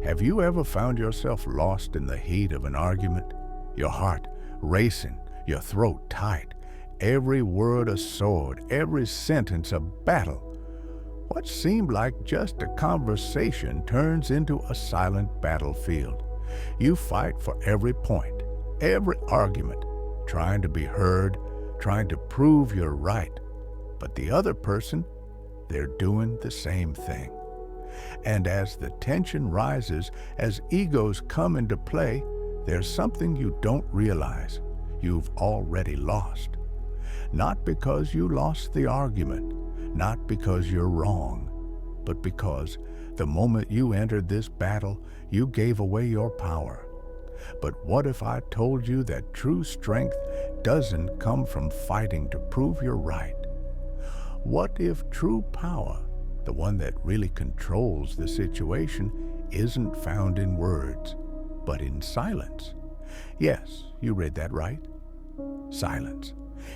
Have you ever found yourself lost in the heat of an argument? Your heart racing, your throat tight, every word a sword, every sentence a battle. What seemed like just a conversation turns into a silent battlefield. You fight for every point, every argument, trying to be heard, trying to prove you're right. But the other person, they're doing the same thing. And as the tension rises, as egos come into play, there's something you don't realize. You've already lost. Not because you lost the argument, not because you're wrong, but because the moment you entered this battle, you gave away your power. But what if I told you that true strength doesn't come from fighting to prove you're right? What if true power, the one that really controls the situation, isn't found in words, but in silence? Yes, you read that right. Silence.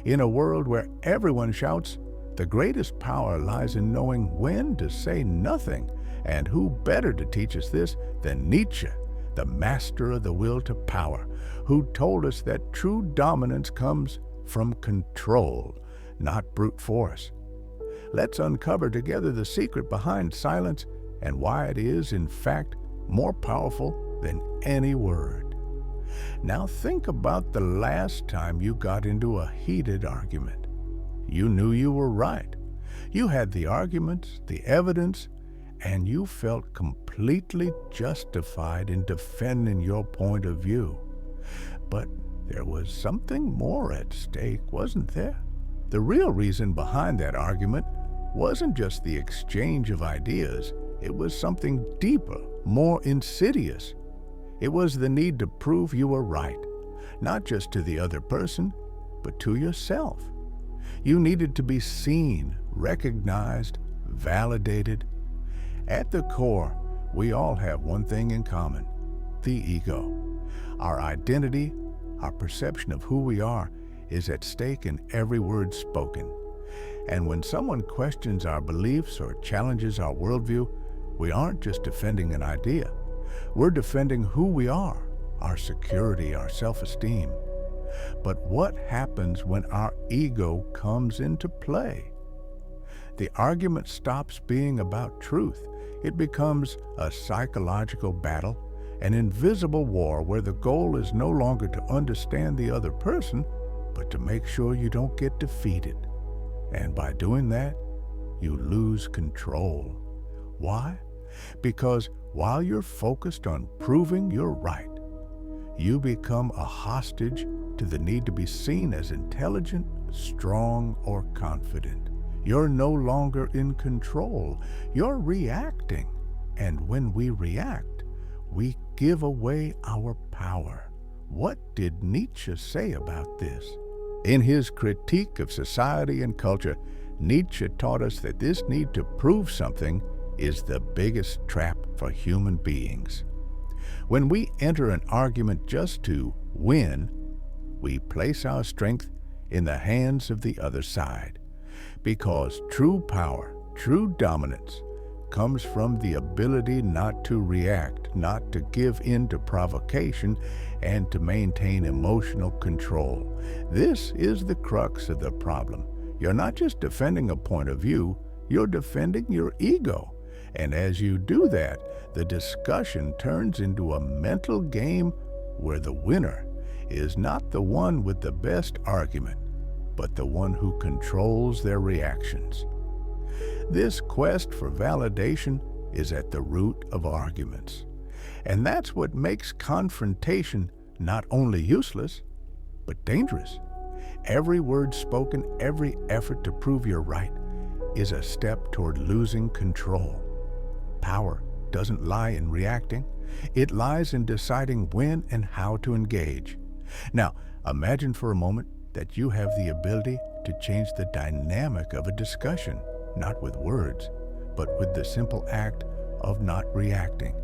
In a world where everyone shouts, the greatest power lies in knowing when to say nothing. And who better to teach us this than Nietzsche, the master of the will to power, who told us that true dominance comes from control, not brute force. Let's uncover together the secret behind silence and why it is, in fact, more powerful than any word. Now think about the last time you got into a heated argument. You knew you were right. You had the arguments, the evidence, and you felt completely justified in defending your point of view. But there was something more at stake, wasn't there? The real reason behind that argument wasn't just the exchange of ideas. It was something deeper, more insidious. It was the need to prove you were right, not just to the other person, but to yourself. You needed to be seen, recognized, validated. At the core, we all have one thing in common: the ego. Our identity, our perception of who we are, is at stake in every word spoken. And when someone questions our beliefs or challenges our worldview, we aren't just defending an idea. We're defending who we are, our security, our self-esteem. But what happens when our ego comes into play? The argument stops being about truth. It becomes a psychological battle, an invisible war where the goal is no longer to understand the other person, but to make sure you don't get defeated. And by doing that, you lose control. Why? Because while you're focused on proving you're right, you become a hostage to the need to be seen as intelligent, strong, or confident. You're no longer in control. You're reacting. And when we react, we give away our power. What did Nietzsche say about this? In his critique of society and culture, Nietzsche taught us that this need to prove something is the biggest trap for human beings. When we enter an argument just to win, we place our strength in the hands of the other side. Because true power, true dominance, comes from the ability not to react, not to give in to provocation, and to maintain emotional control. This is the crux of the problem. You're not just defending a point of view, you're defending your ego. And as you do that, the discussion turns into a mental game where the winner is not the one with the best argument, but the one who controls their reactions. This quest for validation is at the root of arguments. And that's what makes confrontation not only useless, but dangerous. Every word spoken, every effort to prove you're right, is a step toward losing control. Power doesn't lie in reacting. It lies in deciding when and how to engage. Now, imagine for a moment that you have the ability to change the dynamic of a discussion, not with words, but with the simple act of not reacting.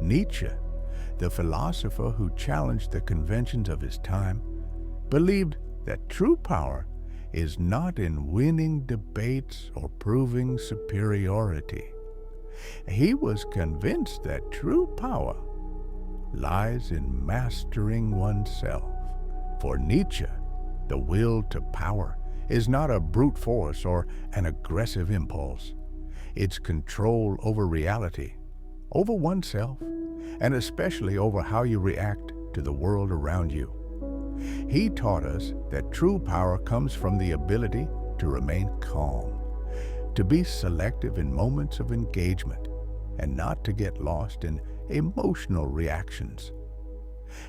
Nietzsche, the philosopher who challenged the conventions of his time, believed that true power is not in winning debates or proving superiority. He was convinced that true power lies in mastering oneself. For Nietzsche, the will to power is not a brute force or an aggressive impulse. It's control over reality, over oneself, and especially over how you react to the world around you. He taught us that true power comes from the ability to remain calm, to be selective in moments of engagement, and not to get lost in emotional reactions.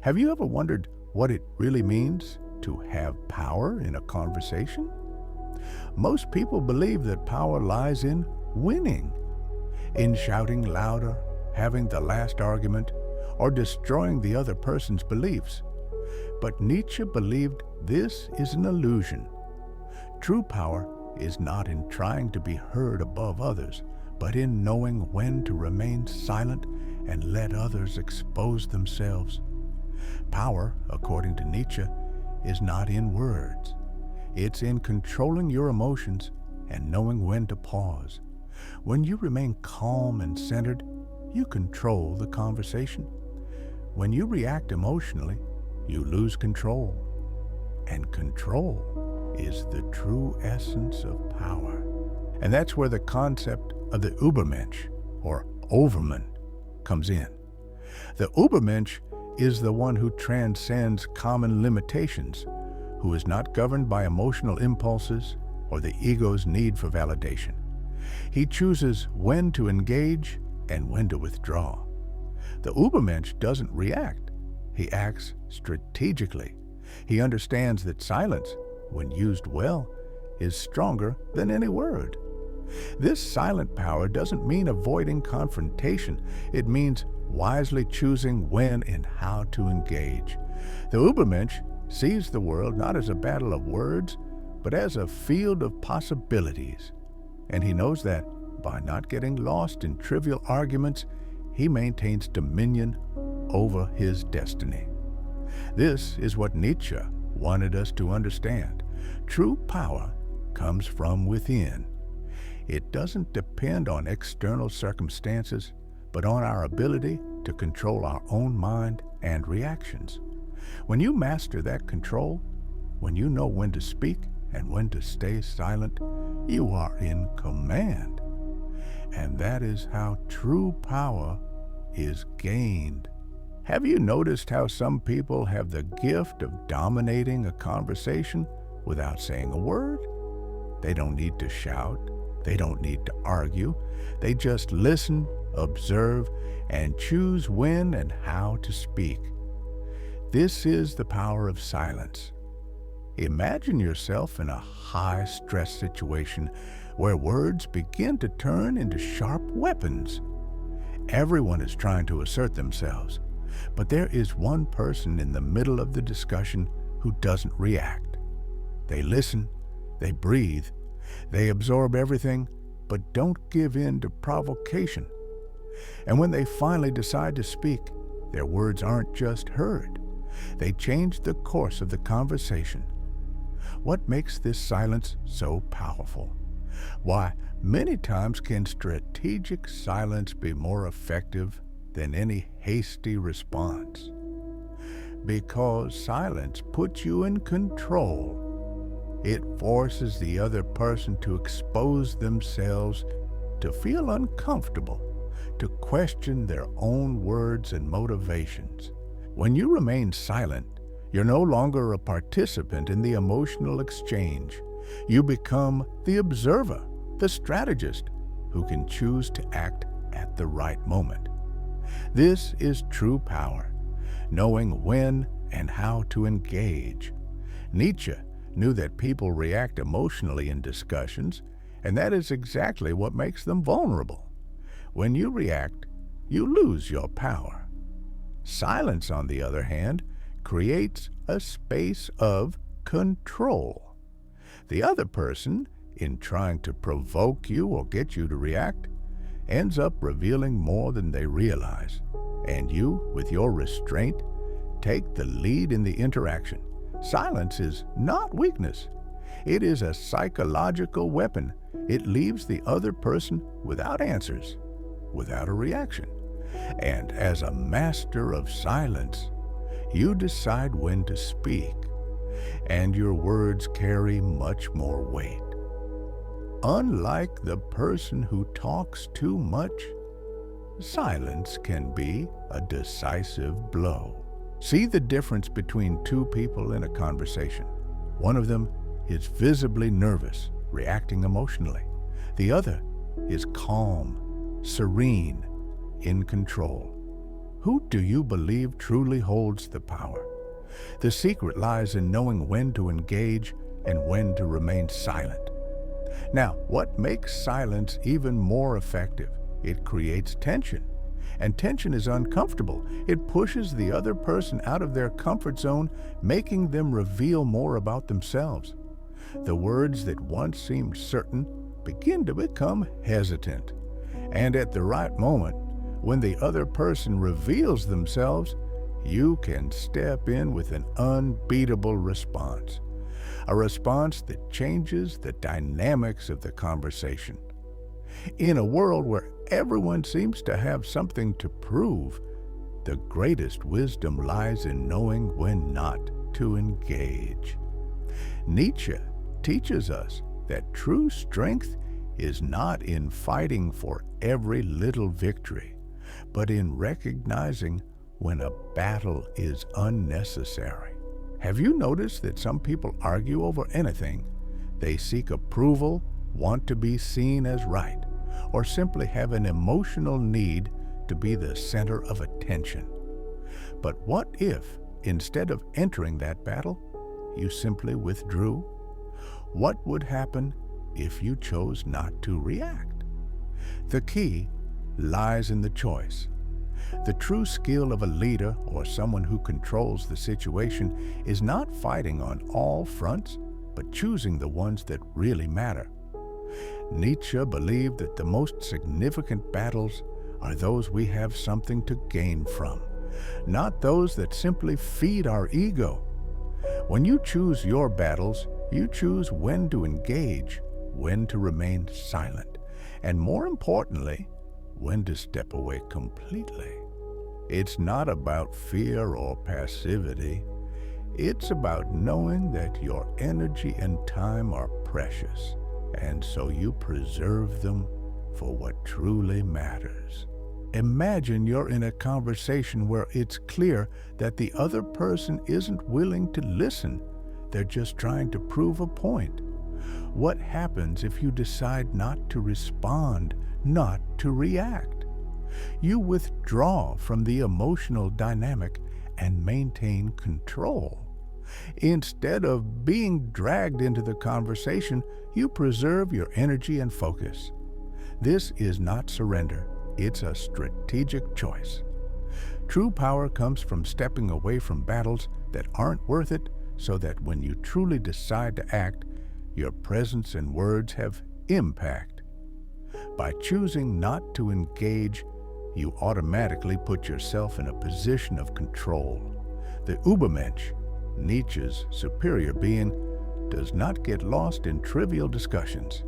Have you ever wondered what it really means to have power in a conversation? Most people believe that power lies in winning, in shouting louder, having the last argument, or destroying the other person's beliefs. But Nietzsche believed this is an illusion. True power is not in trying to be heard above others, but in knowing when to remain silent and let others expose themselves. Power, according to Nietzsche, is not in words. It's in controlling your emotions and knowing when to pause. When you remain calm and centered, you control the conversation. When you react emotionally, you lose control. And control is the true essence of power. And that's where the concept of the Übermensch, or overman, comes in. The Übermensch is the one who transcends common limitations, who is not governed by emotional impulses or the ego's need for validation. He chooses when to engage and when to withdraw. The Übermensch doesn't react. He acts strategically. He understands that silence, when used well, is stronger than any word. This silent power doesn't mean avoiding confrontation. It means wisely choosing when and how to engage. The Übermensch sees the world not as a battle of words, but as a field of possibilities. And he knows that by not getting lost in trivial arguments, he maintains dominion over his destiny. This is what Nietzsche wanted us to understand. True power comes from within. It doesn't depend on external circumstances, but on our ability to control our own mind and reactions. When you master that control, when you know when to speak and when to stay silent, you are in command. And that is how true power is gained. Have you noticed how some people have the gift of dominating a conversation without saying a word? They don't need to shout. They don't need to argue. They just listen, observe, and choose when and how to speak. This is the power of silence. Imagine yourself in a high-stress situation where words begin to turn into sharp weapons. Everyone is trying to assert themselves, but there is one person in the middle of the discussion who doesn't react. They listen, they breathe, they absorb everything, but don't give in to provocation. And when they finally decide to speak, their words aren't just heard. They change the course of the conversation. What makes this silence so powerful? Why, many times can strategic silence be more effective than any hasty response? Because silence puts you in control. It forces the other person to expose themselves, to feel uncomfortable, to question their own words and motivations. When you remain silent, you're no longer a participant in the emotional exchange. You become the observer, the strategist, who can choose to act at the right moment. This is true power, knowing when and how to engage. Nietzsche knew that people react emotionally in discussions, and that is exactly what makes them vulnerable. When you react, you lose your power. Silence, on the other hand, creates a space of control. The other person, in trying to provoke you or get you to react, ends up revealing more than they realize. And you, with your restraint, take the lead in the interaction. Silence is not weakness. It is a psychological weapon. It leaves the other person without answers. without a reaction. And as a master of silence, you decide when to speak, and your words carry much more weight. Unlike the person who talks too much, silence can be a decisive blow. See the difference between two people in a conversation. One of them is visibly nervous, reacting emotionally. The other is calm, serene, in control. Who do you believe truly holds the power? The secret lies in knowing when to engage and when to remain silent. Now, what makes silence even more effective? It creates tension. And tension is uncomfortable. It pushes the other person out of their comfort zone, making them reveal more about themselves. The words that once seemed certain begin to become hesitant. And at the right moment, when the other person reveals themselves, you can step in with an unbeatable response. A response that changes the dynamics of the conversation. In a world where everyone seems to have something to prove, the greatest wisdom lies in knowing when not to engage. Nietzsche teaches us that true strength is not in fighting for every little victory, but in recognizing when a battle is unnecessary. Have you noticed that some people argue over anything? They seek approval, want to be seen as right, or simply have an emotional need to be the center of attention. But what if, instead of entering that battle, you simply withdrew? What would happen if you chose not to react? The key lies in the choice. The true skill of a leader or someone who controls the situation is not fighting on all fronts, but choosing the ones that really matter. Nietzsche believed that the most significant battles are those we have something to gain from, not those that simply feed our ego. When you choose your battles, you choose when to engage, when to remain silent, and more importantly, when to step away completely. It's not about fear or passivity. It's about knowing that your energy and time are precious, and so you preserve them for what truly matters. Imagine you're in a conversation where it's clear that the other person isn't willing to listen. They're just trying to prove a point. What happens if you decide not to respond, not to react? You withdraw from the emotional dynamic and maintain control. Instead of being dragged into the conversation, you preserve your energy and focus. This is not surrender. It's a strategic choice. True power comes from stepping away from battles that aren't worth it, so that when you truly decide to act, your presence and words have impact. By choosing not to engage, you automatically put yourself in a position of control. The Übermensch, Nietzsche's superior being, does not get lost in trivial discussions.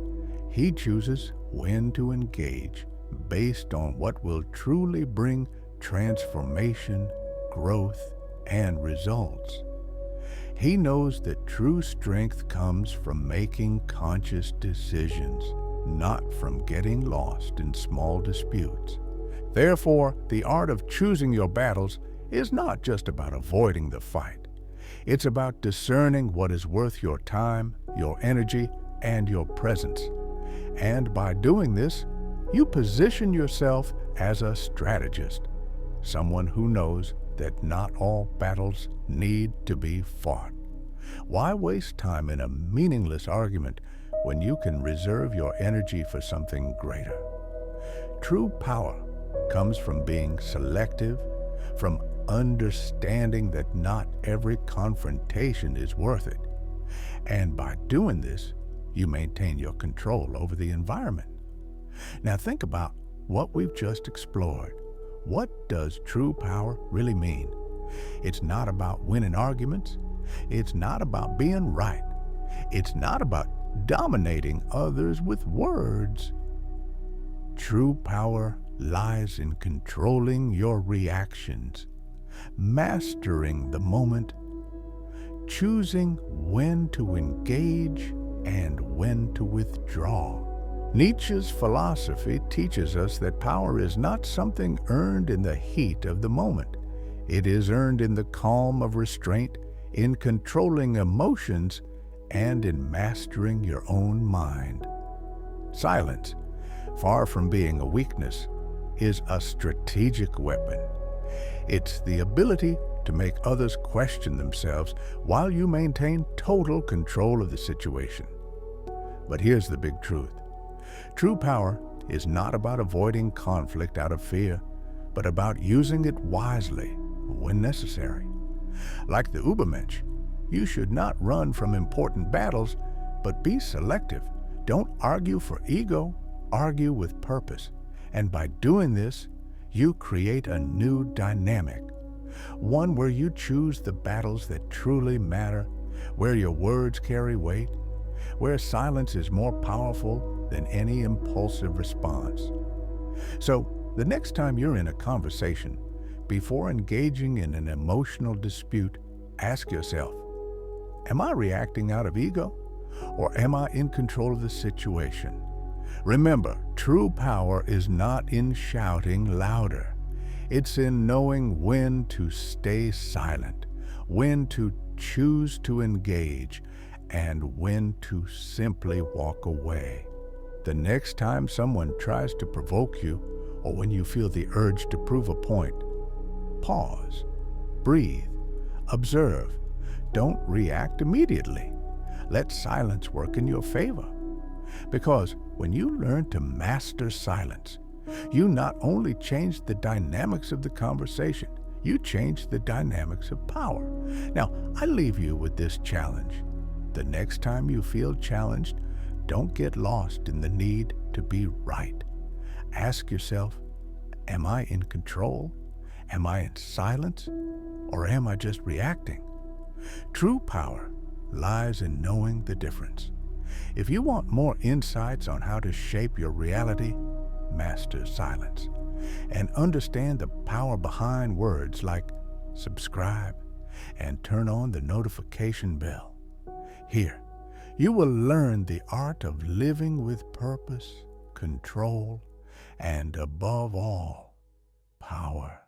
He chooses when to engage based on what will truly bring transformation, growth, and results. He knows that true strength comes from making conscious decisions, not from getting lost in small disputes. Therefore, the art of choosing your battles is not just about avoiding the fight. It's about discerning what is worth your time, your energy, and your presence. And by doing this, you position yourself as a strategist, someone who knows that not all battles need to be fought. Why waste time in a meaningless argument when you can reserve your energy for something greater? True power comes from being selective, from understanding that not every confrontation is worth it. And by doing this, you maintain your control over the environment. Now think about what we've just explored. What does true power really mean? It's not about winning arguments. It's not about being right. It's not about dominating others with words. True power lies in controlling your reactions, mastering the moment, choosing when to engage and when to withdraw. Nietzsche's philosophy teaches us that power is not something earned in the heat of the moment. It is earned in the calm of restraint, in controlling emotions, and in mastering your own mind. Silence, far from being a weakness, is a strategic weapon. It's the ability to make others question themselves while you maintain total control of the situation. But here's the big truth. True power is not about avoiding conflict out of fear, but about using it wisely when necessary. Like the Übermensch, you should not run from important battles, but be selective. Don't argue for ego, argue with purpose. And by doing this, you create a new dynamic, one where you choose the battles that truly matter, where your words carry weight, where silence is more powerful than any impulsive response. So, the next time you're in a conversation, before engaging in an emotional dispute, ask yourself, am I reacting out of ego, or am I in control of the situation? Remember, true power is not in shouting louder. It's in knowing when to stay silent, when to choose to engage, and when to simply walk away. The next time someone tries to provoke you, or when you feel the urge to prove a point, pause, breathe, observe. Don't react immediately. Let silence work in your favor. Because when you learn to master silence, you not only change the dynamics of the conversation, you change the dynamics of power. Now, I leave you with this challenge. The next time you feel challenged, don't get lost in the need to be right. Ask yourself, am I in control? Am I in silence? Or am I just reacting? True power lies in knowing the difference. If you want more insights on how to shape your reality, master silence and understand the power behind words like subscribe and turn on the notification bell. Here, you will learn the art of living with purpose, control, and above all, power.